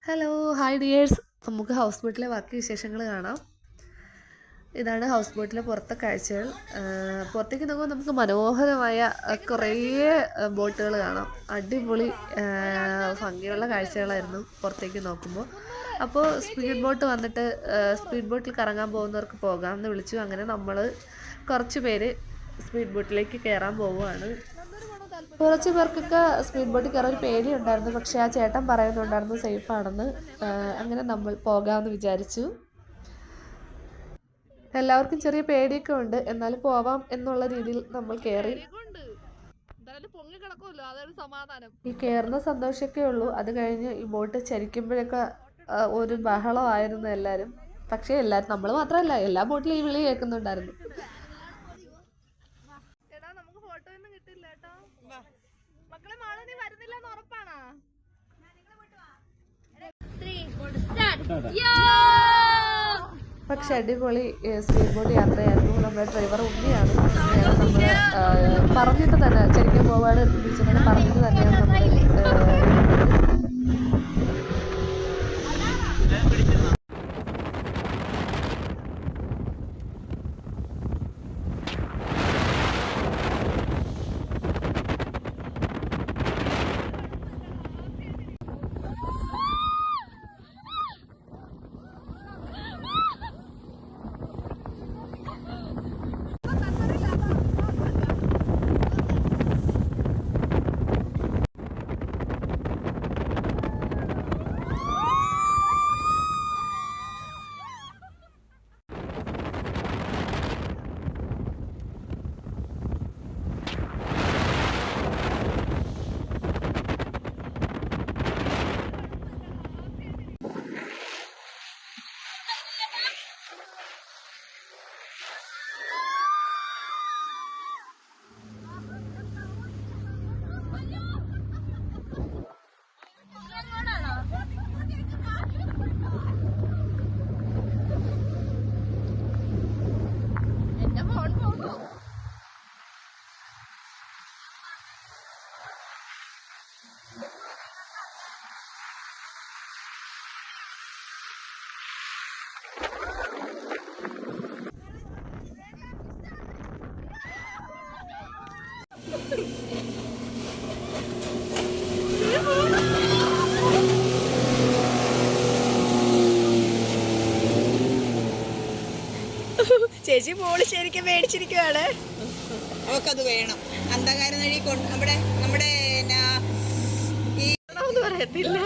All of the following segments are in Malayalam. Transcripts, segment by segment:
ഹലോ ഹായ് ഡിയേഴ്സ്, നമുക്ക് ഹൗസ് ബോട്ടിലെ ബാക്കി വിശേഷങ്ങൾ കാണാം. ഇതാണ് ഹൗസ് ബോട്ടിലെ പുറത്തെ കാഴ്ചകൾ. പുറത്തേക്ക് നോക്കുമ്പോൾ നമുക്ക് മനോഹരമായ കുറേ ബോട്ടുകൾ കാണാം. അടിപൊളി ഭംഗിയുള്ള കാഴ്ചകളായിരുന്നു പുറത്തേക്ക് നോക്കുമ്പോൾ. അപ്പോൾ സ്പീഡ് ബോട്ട് വന്നിട്ട് സ്പീഡ് ബോട്ടിൽ കറങ്ങാൻ പോകുന്നവർക്ക് പോകാമെന്ന് വിളിച്ചു. അങ്ങനെ നമ്മൾ കുറച്ച് പേര് സ്പീഡ് ബോട്ടിലേക്ക് കയറാൻ പോവുകയാണ്. കുറച്ച് പേർക്കൊക്കെ സ്പീഡ് ബോട്ടിൽ കയറാൻ ഒരു പേടിയുണ്ടായിരുന്നു, പക്ഷേ ആ ചേട്ടൻ പറയുന്നുണ്ടായിരുന്നു സേഫാണെന്ന്. അങ്ങനെ നമ്മൾ പോകാമെന്ന് വിചാരിച്ചു. എല്ലാവർക്കും ചെറിയ പേടിയൊക്കെ ഉണ്ട്, എന്നാലും പോവാം എന്നുള്ള രീതിയിൽ നമ്മൾ കയറി. ഈ കയറുന്ന സന്തോഷമൊക്കെ ഉള്ളൂ. അത് കഴിഞ്ഞ് ഈ ബോട്ട് ചരിക്കുമ്പോഴൊക്കെ ഒരു ബഹളമായിരുന്നു എല്ലാവരും. പക്ഷേ എല്ലാവരും, നമ്മൾ മാത്രമല്ല, എല്ലാ ബോട്ടിലും ഈ വിളി കേൾക്കുന്നുണ്ടായിരുന്നു. പക്ഷെ അടിപൊളി സ്പീഡ് ബോട്ട് യാത്രയായിരുന്നു. നമ്മുടെ ഡ്രൈവർ ഉണ്ണിയാണ്. നമ്മൾ പറഞ്ഞിട്ട് തന്നെ ശരിക്കും പോവാണ് വിളിച്ചത്, പറഞ്ഞിട്ട് തന്നെയാണ് നമ്മൾ ചേച്ചി മോള് ശരിക്കും മേടിച്ചിരിക്കുവാണ്. അവക്കത് വേണം. അന്ധകാരം വഴി കൊണ്ട് നമ്മുടെ ഈ പറയത്തില്ല.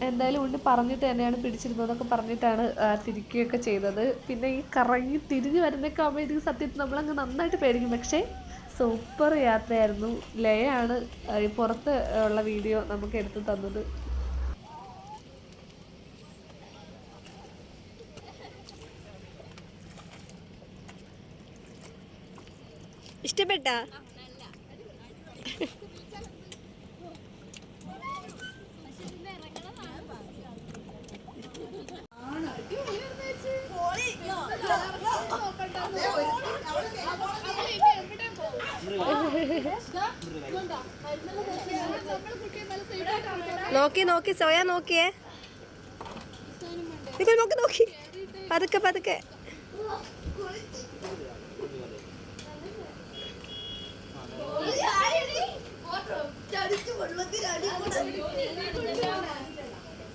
എന്തായാലും ഉണ്ണി പറഞ്ഞിട്ട് തന്നെയാണ് പിടിച്ചിരുന്നതൊക്കെ പറഞ്ഞിട്ടാണ് തിരിക്കുകയൊക്കെ ചെയ്തത്. പിന്നെ ഈ കറങ്ങി തിരിഞ്ഞ് വരുന്നൊക്കെ ആകുമ്പോൾ ഇത് സത്യത്തിൽ നമ്മളങ്ങ് നന്നായിട്ട് പേടിക്കും. പക്ഷേ സൂപ്പർ യാത്രയായിരുന്നു. ലയാണ് ഈ പുറത്ത് ഉള്ള വീഡിയോ നമുക്ക് എടുത്തു തന്നത്. ഇഷ്ടപ്പെട്ടാ? നോക്കി നോക്കി സോയ നോക്കിയേ, നോക്കി നോക്കി പതുക്കെ പതുക്കെ.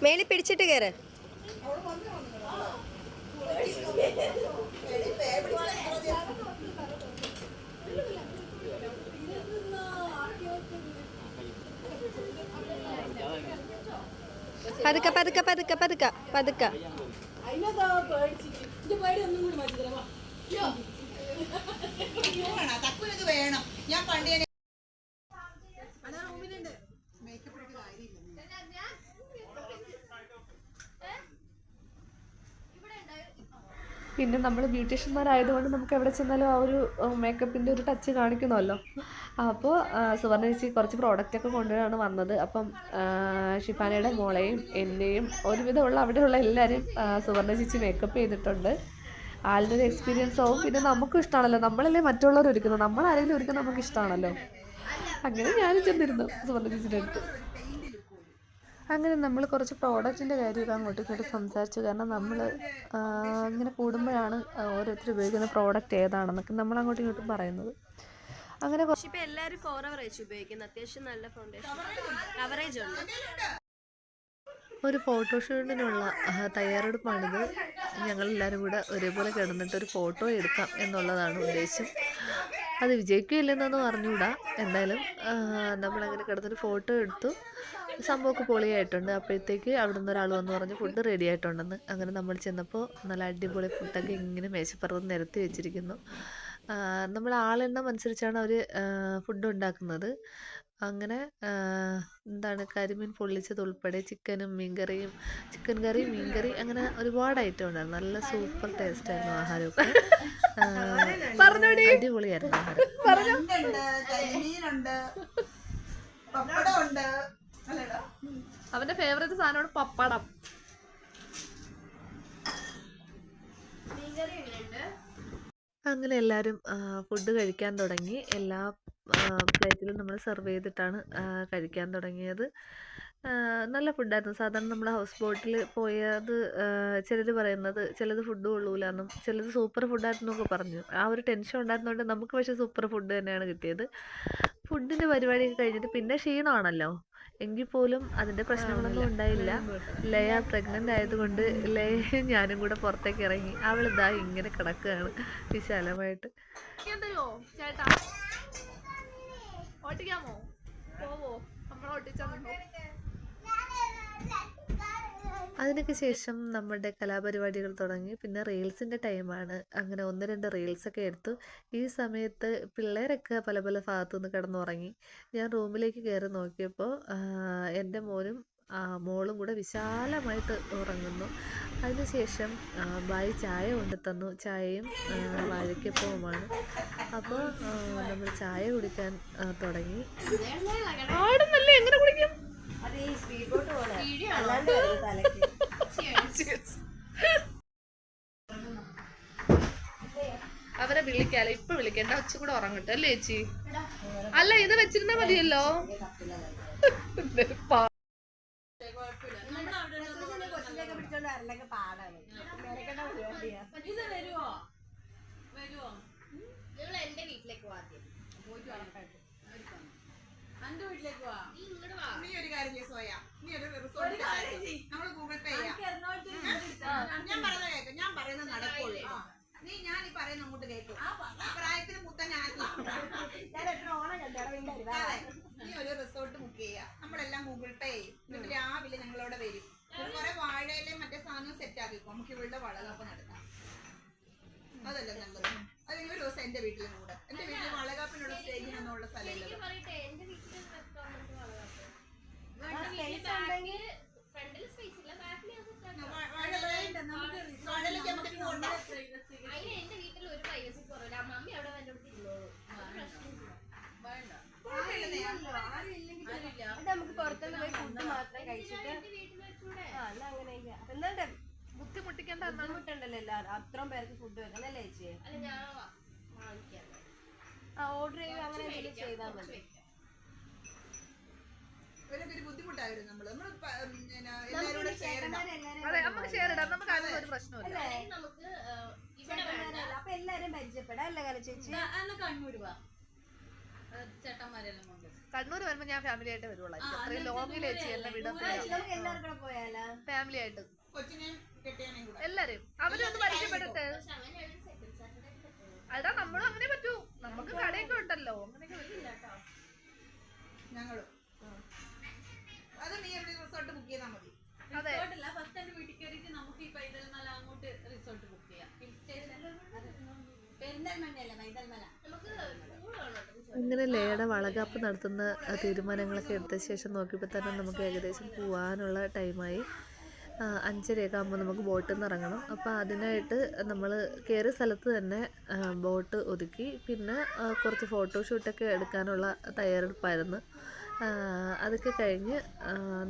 മേളിൽ പിടിച്ചിട്ട് കയറ്. പതുക്കെ പതുക്കെ പതുക്കെ പതുക്കെ പതുക്കെ. വേണം. ഞാൻ പണ്ട് ഇവിടെ പിന്നെ നമ്മൾ ബ്യൂട്ടീഷ്യന്മാരായതുകൊണ്ട് നമുക്ക് എവിടെ ചെന്നാലും ആ ഒരു മേക്കപ്പിൻ്റെ ഒരു ടച്ച് കാണിക്കണമല്ലോ. അപ്പോൾ സുവർണ്ണ ചേച്ചി കുറച്ച് പ്രോഡക്റ്റൊക്കെ കൊണ്ടുവരാണ് വന്നത്. അപ്പം ഷിഫാനയുടെ മോളെയും എന്നെയും ഒരുവിധമുള്ള അവിടെയുള്ള എല്ലാവരും സുവർണ്ണ ചേച്ചി മേക്കപ്പ് ചെയ്തിട്ടുണ്ട്. ആളുടെ എക്സ്പീരിയൻസ് ആവും. പിന്നെ നമുക്കും ഇഷ്ടമാണല്ലോ, നമ്മളല്ലേ മറ്റുള്ളവർ ഒരുക്കുന്നത്, നമ്മളാരെങ്കിലും ഒരുക്കുന്നത് നമുക്ക് ഇഷ്ടമാണല്ലോ. അങ്ങനെ ഞാനും ചെന്നിരുന്നു സുവർണ്ണ ചേച്ചിയുടെ അടുത്ത്. അങ്ങനെ നമ്മൾ കുറച്ച് പ്രോഡക്റ്റിൻ്റെ കാര്യമൊക്കെ അങ്ങോട്ടും ഇങ്ങോട്ടും സംസാരിച്ചു. കാരണം നമ്മൾ ഇങ്ങനെ കൂടുമ്പോഴാണ് ഓരോരുത്തർ ഉപയോഗിക്കുന്ന പ്രോഡക്റ്റ് ഏതാണെന്നൊക്കെ നമ്മൾ അങ്ങോട്ടും ഇങ്ങോട്ടും പറയുന്നത്. അങ്ങനെ ഇപ്പൊ എല്ലാരും ഫോറവർ വെച്ച് ഉപയോഗിക്കുന്നത്, അത്യാവശ്യം നല്ല ഫൗണ്ടേഷൻ കവറേജ് ഉണ്ട്. ഒരു ഫോട്ടോഷൂട്ടിനുള്ള തയ്യാറെടുപ്പാണിത്. ഞങ്ങളെല്ലാവരും കൂടെ ഒരേപോലെ കിടന്നിട്ട് ഒരു ഫോട്ടോ എടുക്കാം എന്നുള്ളതാണ് ഉദ്ദേശം. അത് വിജയിക്കില്ലെന്നൊന്നും അറിഞ്ഞുകൂടാ. എന്തായാലും നമ്മളങ്ങനെ കിടന്നൊരു ഫോട്ടോ എടുത്തു. സംഭവമൊക്കെ പൊളിയായിട്ടുണ്ട്. അപ്പോഴത്തേക്ക് അവിടെ നിന്ന് ഒരാൾ വന്ന് പറഞ്ഞു ഫുഡ് റെഡി ആയിട്ടുണ്ടെന്ന്. അങ്ങനെ നമ്മൾ ചെന്നപ്പോൾ നല്ല അടിപൊളി ഫുഡൊക്കെ ഇങ്ങനെ മേശപ്പുറത്ത് നിരത്തി വെച്ചിരിക്കുന്നു. നമ്മൾ ആളെണ്ണം അനുസരിച്ചാണ് അവർ ഫുഡ് ഉണ്ടാക്കുന്നത്. അങ്ങനെ എന്താണ് കരിമീൻ പൊള്ളിച്ചത് ഉൾപ്പെടെ ചിക്കനും മീൻകറിയും, ചിക്കൻ കറി, മീൻകറി, അങ്ങനെ ഒരുപാട് ഐറ്റം ഉണ്ടായിരുന്നു. നല്ല സൂപ്പർ ടേസ്റ്റായിരുന്നു ആഹാരമൊക്കെ. അടിപൊളിയായിരുന്നു ആഹാരം. അവന്റെ ഫേവറേറ്റ് സാധനമാണ് പപ്പടം. അങ്ങനെ എല്ലാവരും ഫുഡ് കഴിക്കാൻ തുടങ്ങി. എല്ലാ പ്ലേറ്റിലും നമ്മൾ സെർവ് ചെയ്തിട്ടാണ് കഴിക്കാൻ തുടങ്ങിയത്. നല്ല ഫുഡായിരുന്നു. സാധാരണ നമ്മൾ ഹൗസ് ബോട്ടിൽ പോയത് ചിലർ പറയുന്നത് ചിലത് ഫുഡ് കൊള്ളൂലെന്നും ചിലത് സൂപ്പർ ഫുഡായിരുന്നൊക്കെ പറഞ്ഞു. ആ ഒരു ടെൻഷൻ ഉണ്ടായിരുന്നതുകൊണ്ട് നമുക്ക് പക്ഷേ സൂപ്പർ ഫുഡ് തന്നെയാണ് കിട്ടിയത്. ഫുഡിൻ്റെ പരിപാടിയൊക്കെ കഴിഞ്ഞിട്ട് പിന്നെ ക്ഷീണമാണല്ലോ, എങ്കിൽ പോലും അതിൻ്റെ പ്രശ്നങ്ങളൊന്നും ഉണ്ടായില്ല. ലയ പ്രഗ്നൻ്റ് ആയതുകൊണ്ട് ലയയും ഞാനും കൂടെ പുറത്തേക്ക് ഇറങ്ങി. അവളിതാ ഇങ്ങനെ കിടക്കുകയാണ് വിശാലമായിട്ട്. ചേട്ടാ ഓട്ടിക്കാമോ? പോവോ? നമ്മളെ ഓട്ടിച്ചാൽ അതിനൊക്കെ ശേഷം നമ്മുടെ കലാപരിപാടികൾ തുടങ്ങി. പിന്നെ റീൽസിൻ്റെ ടൈമാണ്. അങ്ങനെ 1-2 റീൽസൊക്കെ എടുത്തു. ഈ സമയത്ത് പിള്ളേരൊക്കെ പല പല ഭാഗത്തു നിന്ന് കിടന്നുറങ്ങി. ഞാൻ റൂമിലേക്ക് കയറി നോക്കിയപ്പോൾ എൻ്റെ മോനും മോളും കൂടെ വിശാലമായിട്ട് ഉറങ്ങുന്നു. അതിനുശേഷം ബായി ചായ കൊണ്ടു തന്നു. ചായയും വാഴയ്ക്കപ്പവുമാണ്. അപ്പോൾ നമ്മൾ ചായ കുടിക്കാൻ തുടങ്ങി. എങ്ങനെ കുടിക്കും? അവരെ വിളിക്കാലോ, ഇപ്പൊ വിളിക്കണ്ട, ഉച്ച കൂടെ ഉറങ്ങട്ടെ അല്ലേ ചേച്ചി? അല്ല ഇത് വെച്ചിരുന്നാ മതിയല്ലോ. എന്റെ വീട്ടിലേക്ക് നീ ഒരു കാര്യം ചെയ്യ് സോയ, നീ ഒരു റിസോർട്ട് നമ്മൾ ഗൂഗിൾ പേ ചെയ്യാം. ഞാൻ പറയുന്നത് നടക്കുള്ളൂ. ഞാൻ ഈ പറയുന്ന അങ്ങോട്ട് കേൾക്കും. പ്രായത്തിന് മുത്ത ഞാൻ നീ ഒരു റിസോർട്ട് ബുക്ക് ചെയ്യാം. നമ്മളെല്ലാം ഗൂഗിൾ പേ ചെയ്യും. എന്നിട്ട് രാവിലെ ഞങ്ങളവിടെ വരും. കുറെ വാഴയിലെ മറ്റേ സാധനം സെറ്റ് ആക്കിക്കോ. നമുക്ക് ഇവളുടെ വളകാപ്പ് നടത്താം. അതല്ലേ നല്ലത്. അത് ഒരു ദിവസം എന്റെ വീട്ടിലും കൂടെ. എന്റെ വീട്ടിൽ വളകാപ്പിനുള്ള സ്റ്റേജിനൊന്നുള്ള സ്ഥലമില്ല. നമുക്ക് പുറത്തുനിന്ന് പോയി ഫുഡ് മാത്രം കഴിച്ചിട്ട് അങ്ങനെ ബുദ്ധിമുട്ടിക്കേണ്ട ബുദ്ധിമുട്ടുണ്ടല്ലോ എല്ലാവരും. അത്രയും പേർക്ക് ഫുഡ് വെക്കണം അല്ലേ ചേച്ചി? ഓർഡർ ചെയ്യുക അങ്ങനെ എന്തെങ്കിലും ചെയ്താൽ മതി. ഒരു ബുദ്ധിമുട്ടായിരുന്നു. അപ്പൊ എല്ലാരും പരിചയപ്പെടാം അല്ലേ കാല ചേച്ചി? ചേട്ടന്മാരെല്ലാം കൊണ്ട് കണ്ണൂർ വരുമ്പോ ഞാൻ ഫാമിലി ആയിട്ട് വരുവുള്ളൂ. അത്രയും ലോങ്ങിൽ ചേച്ചി എന്നെ വിടാൻ എല്ലാവർക്കും പോയാലോ? ഫാമിലി ആയിട്ട് കൊച്ചിനെയും കെട്ടിയാനെയും കൂടെ എല്ലാരും അവരൊന്ന് പരിചയപ്പെടട്ടെ. അതാ നമ്മളും അങ്ങനെ പറ്റൂ. നമുക്ക് കടയൊക്കെ ഉണ്ടല്ലോ. അങ്ങനെയൊക്കെ വരില്ല കേട്ടോ ഞങ്ങളും. അത് നീ എവിടെ റിസോർട്ട് ബുക്ക് ചെയ്താൽ മതി. ഫസ്റ്റ് എന്റെ വീട്ടിൽ കയറിയിട്ട് നമുക്ക് ഈ പൈതൽമല അങ്ങോട്ട് റിസോർട്ട് ബുക്ക് ചെയ്യാം. പെരിന്തൽമണ്ണയല്ല, പൈതൽമല. ഇങ്ങനെ ലയയുടെ വളകാപ്പ് നടത്തുന്ന തീരുമാനങ്ങളൊക്കെ എടുത്ത ശേഷം നോക്കിയപ്പോൾ തന്നെ നമുക്ക് ഏകദേശം പോകാനുള്ള ടൈമായി. 5:30 ആകുമ്പോൾ നമുക്ക് ബോട്ടിൽ നിന്ന് ഇറങ്ങണം. അപ്പോൾ അതിനായിട്ട് നമ്മൾ കയറിയ സ്ഥലത്ത് തന്നെ ബോട്ട് ഒതുക്കി. പിന്നെ കുറച്ച് ഫോട്ടോഷൂട്ടൊക്കെ എടുക്കാനുള്ള തയ്യാറെടുപ്പായിരുന്നു. അതൊക്കെ കഴിഞ്ഞ്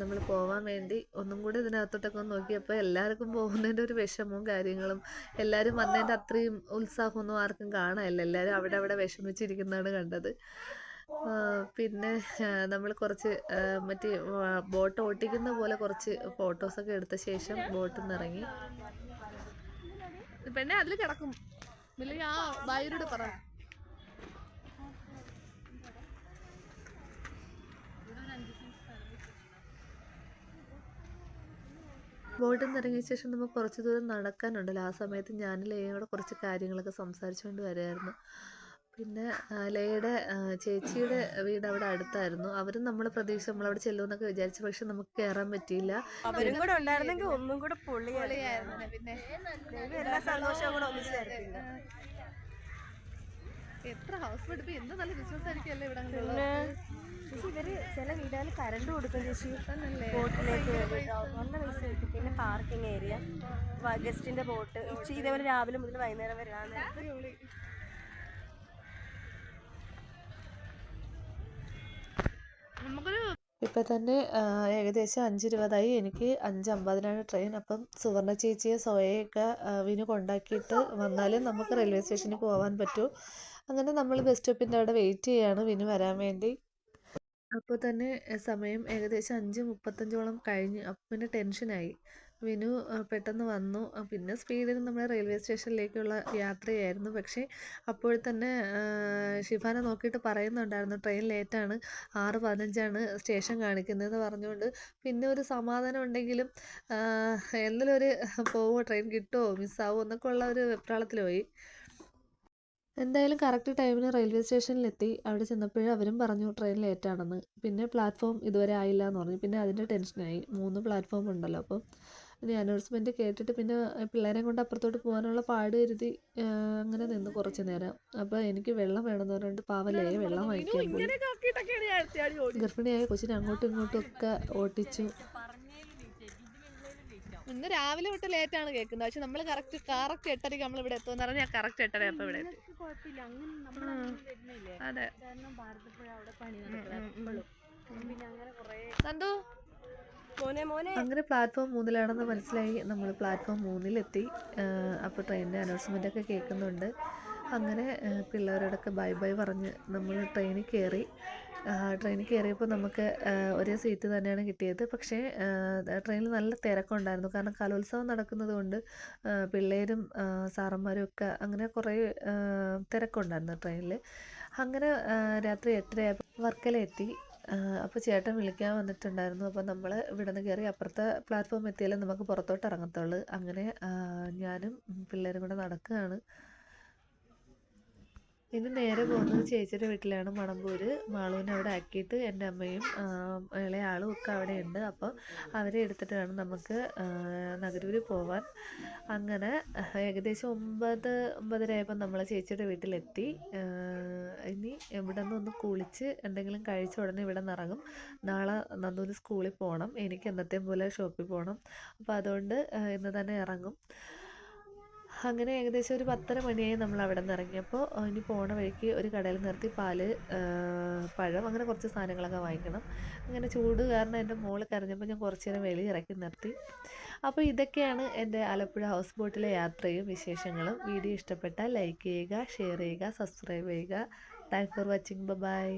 നമ്മൾ പോകാൻ വേണ്ടി ഒന്നും കൂടി ഇതിനകത്തോട്ടൊക്കെ ഒന്ന് നോക്കിയപ്പോൾ എല്ലാവർക്കും പോകുന്നതിൻ്റെ ഒരു വിഷമവും കാര്യങ്ങളും, എല്ലാവരും വന്നതിൻ്റെ അത്രയും ഉത്സാഹമൊന്നും ആർക്കും കാണാനില്ല. എല്ലാവരും അവിടെ വിഷമിച്ചിരിക്കുന്നതാണ് കണ്ടത്. പിന്നെ നമ്മൾ കുറച്ച് മറ്റേ ബോട്ട് ഓട്ടിക്കുന്ന പോലെ കുറച്ച് ഫോട്ടോസൊക്കെ എടുത്ത ശേഷം ബോട്ടിൽ നിന്ന് ഇറങ്ങി. പെണ്ണെ അതിൽ കിടക്കും, ഇല്ലെങ്കിൽ ആ ഭാര്യയോട് പറ. ബോട്ടിൽ നിന്ന് ഇറങ്ങിയ ശേഷം നമുക്ക് കുറച്ച് ദൂരം നടക്കാനുണ്ടല്ലോ. ആ സമയത്ത് ഞാൻ ലേയോടെ കുറച്ച് കാര്യങ്ങളൊക്കെ സംസാരിച്ചുകൊണ്ട് വരുമായിരുന്നു. പിന്നെ ലേയുടെ ചേച്ചിയുടെ വീട് അവിടെ അടുത്തായിരുന്നു. അവരും നമ്മളെ പ്രതീക്ഷ നമ്മളവിടെ ചെല്ലുമെന്നൊക്കെ വിചാരിച്ചു. പക്ഷെ നമുക്ക് കയറാൻ പറ്റിയില്ല. അവരും കൂടെ ഉണ്ടായിരുന്നെങ്കിൽ ഒന്നും കൂടെ പൊളിയായിരുന്നു. പിന്നെ എല്ലാ സന്തോഷവും കൂടെ ഒന്നിച്ചായിരുന്നു. എത്ര ഹൗസ് ബോട്ട് ഇപ്പൊ എന്ത് നല്ല ബിസിനസ് ആയിരിക്കുമല്ലേ ഇവിടെ. ചേച്ചി ഇവര് ചില വീടുകളിൽ കറണ്ട് കൊടുക്കും ചേച്ചി, ബോട്ടിലേക്ക് നല്ല പൈസ കിട്ടും. പിന്നെ പാർക്കിംഗ് ഏരിയ, ഗസ്റ്റിന്റെ ബോട്ട്, ഇതേപോലെ രാവിലെ മുതൽ വൈകുന്നേരം വരെ. ഇപ്പം തന്നെ ഏകദേശം 5:20 എനിക്ക് 5:50 ട്രെയിൻ. അപ്പം സുവർണ ചേച്ചിയെ സോയയൊക്കെ വിനു കൊണ്ടാക്കിയിട്ട് വന്നാലേ നമുക്ക് റെയിൽവേ സ്റ്റേഷനിൽ പോകാൻ പറ്റൂ. അങ്ങനെ നമ്മൾ ബസ് സ്റ്റോപ്പിൻ്റെ അവിടെ വെയിറ്റ് ചെയ്യാണ് വിനു വരാൻ വേണ്ടി. അപ്പോൾ തന്നെ സമയം ഏകദേശം 5:35 കഴിഞ്ഞ്. അപ്പം പിന്നെ ടെൻഷനായി. വിനു പെട്ടെന്ന് വന്നു. പിന്നെ സ്പീഡിൽ നമ്മൾ റെയിൽവേ സ്റ്റേഷനിലേക്കുള്ള യാത്രയായിരുന്നു. പക്ഷേ അപ്പോൾ തന്നെ ഷിഫാന നോക്കിയിട്ട് പറയുന്നുണ്ടായിരുന്നു ട്രെയിൻ ലേറ്റാണ്, 6:15 സ്റ്റേഷൻ കാണിക്കുന്നതെന്ന് പറഞ്ഞുകൊണ്ട്. പിന്നെ ഒരു സമാധാനം ഉണ്ടെങ്കിലും എന്തെങ്കിലും ഒരു പോവോ, ട്രെയിൻ കിട്ടുമോ, മിസ്സാവോ എന്നൊക്കെ ഉള്ള ഒരു വെപ്രാളത്തിൽ പോയി. എന്തായാലും കറക്റ്റ് ടൈമിന് റെയിൽവേ സ്റ്റേഷനിലെത്തി. അവിടെ ചെന്നപ്പോഴും അവരും പറഞ്ഞു ട്രെയിൻ ലേറ്റാണെന്ന്. പിന്നെ പ്ലാറ്റ്ഫോം ഇതുവരെ ആയില്ല എന്ന് പറഞ്ഞു. പിന്നെ അതിൻ്റെ ടെൻഷനായി. 3 പ്ലാറ്റ്ഫോം ഉണ്ടല്ലോ. അപ്പം ഇനി അനൗൺസ്മെൻറ്റ് കേട്ടിട്ട് പിന്നെ പിള്ളേരെ കൊണ്ട് അപ്പുറത്തോട്ട് പോകാനുള്ള പാട് കരുതി അങ്ങനെ നിന്ന് കുറച്ച് നേരം. അപ്പോൾ എനിക്ക് വെള്ളം വേണമെന്ന് പറഞ്ഞിട്ട് പാവലേ വെള്ളം വാങ്ങിക്കാൻ പോയി. ഗർഭിണിയായ കൊച്ചിനെ അങ്ങോട്ടും ഇങ്ങോട്ടും ഒക്കെ ഓട്ടിച്ചു. ഇന്ന് രാവിലെ തൊട്ട് ലേറ്റാണ് കേൾക്കുന്നത്. പക്ഷെ നമ്മൾ കറക്റ്റ് 8:30 നമ്മൾ ഇവിടെ എത്തുമെന്ന് പറഞ്ഞാൽ കറക്റ്റ് 8:30 അപ്പോൾ ഇവിടെ എത്തി. അതെ നന്ദു അങ്ങനെ പ്ലാറ്റ്ഫോം 3-ലാണെന്ന് മനസ്സിലായി. നമ്മൾ പ്ലാറ്റ്ഫോം 3-ലെത്തി. അപ്പോൾ ട്രെയിനിൻ്റെ അനൗൺസ്മെൻ്റൊക്കെ കേൾക്കുന്നുണ്ട്. അങ്ങനെ പിള്ളേരോടൊക്കെ ബൈ ബൈ പറഞ്ഞ് നമ്മൾ ട്രെയിനിൽ കയറി. ട്രെയിനിൽ കയറിയപ്പോൾ നമുക്ക് ഒരേ സീറ്റ് തന്നെയാണ് കിട്ടിയത്. പക്ഷേ ട്രെയിനിൽ നല്ല തിരക്കുണ്ടായിരുന്നു. കാരണം കലോത്സവം നടക്കുന്നത് കൊണ്ട് പിള്ളേരും സാറന്മാരും ഒക്കെ അങ്ങനെ കുറേ തിരക്കുണ്ടായിരുന്നു ട്രെയിനിൽ. അങ്ങനെ രാത്രി 8:30 വർക്കല എത്തി. അപ്പോൾ ചേട്ടൻ വിളിക്കാൻ വന്നിട്ടുണ്ടായിരുന്നു. അപ്പോൾ നമ്മൾ ഇവിടെ നിന്ന് കയറി അപ്പുറത്തെ പ്ലാറ്റ്ഫോം എത്തിയാലേ നമുക്ക് പുറത്തോട്ട് ഇറങ്ങത്തുള്ളൂ. അങ്ങനെ ഞാനും പിള്ളേരും കൂടെ നടക്കുകയാണ്. ഇനി നേരെ പോകുന്നത് ചേച്ചിയുടെ വീട്ടിലാണ്, മണമ്പൂര്. മാളൂനെ അവിടെ ആക്കിയിട്ട് എൻ്റെ അമ്മയും ഇളയ ആളും ഒക്കെ അവിടെ ഉണ്ട്. അപ്പോൾ അവരെ എടുത്തിട്ട് വേണം നമുക്ക് നഗരൂർ പോവാൻ. അങ്ങനെ ഏകദേശം 9-9:30 ആയപ്പോൾ നമ്മൾ ചേച്ചിയുടെ വീട്ടിലെത്തി. ഇനി ഇവിടെ നിന്ന് കുളിച്ച് എന്തെങ്കിലും കഴിച്ച ഉടനെ ഇവിടെ നിന്ന് ഇറങ്ങും. നാളെ നന്ദൂന് സ്കൂളിൽ പോകണം. എനിക്ക് എന്നത്തെയും പോലെ ഷോപ്പിൽ പോകണം. അപ്പോൾ അതുകൊണ്ട് ഇന്ന് തന്നെ ഇറങ്ങും. അങ്ങനെ ഏകദേശം ഒരു 10:30 മണിയായി നമ്മൾ അവിടെ നിന്ന് ഇറങ്ങിയപ്പോൾ. ഇനി പോണ വഴിക്ക് ഒരു കടയിൽ നിർത്തി പാല്, പഴം, അങ്ങനെ കുറച്ച് സാധനങ്ങളൊക്കെ വാങ്ങിക്കണം. അങ്ങനെ ചൂട് കാരണം എൻ്റെ മോള് കരഞ്ഞപ്പോൾ ഞാൻ കുറച്ച് നേരം വെളിയിൽ ഇറക്കി നിർത്തി. അപ്പോൾ ഇതൊക്കെയാണ് എൻ്റെ ആലപ്പുഴ ഹൗസ് ബോട്ടിലെ യാത്രയും വിശേഷങ്ങളും. വീഡിയോ ഇഷ്ടപ്പെട്ടാൽ ലൈക്ക് ചെയ്യുക, ഷെയർ ചെയ്യുക, സബ്സ്ക്രൈബ് ചെയ്യുക. Thanks for watching. ബൈ.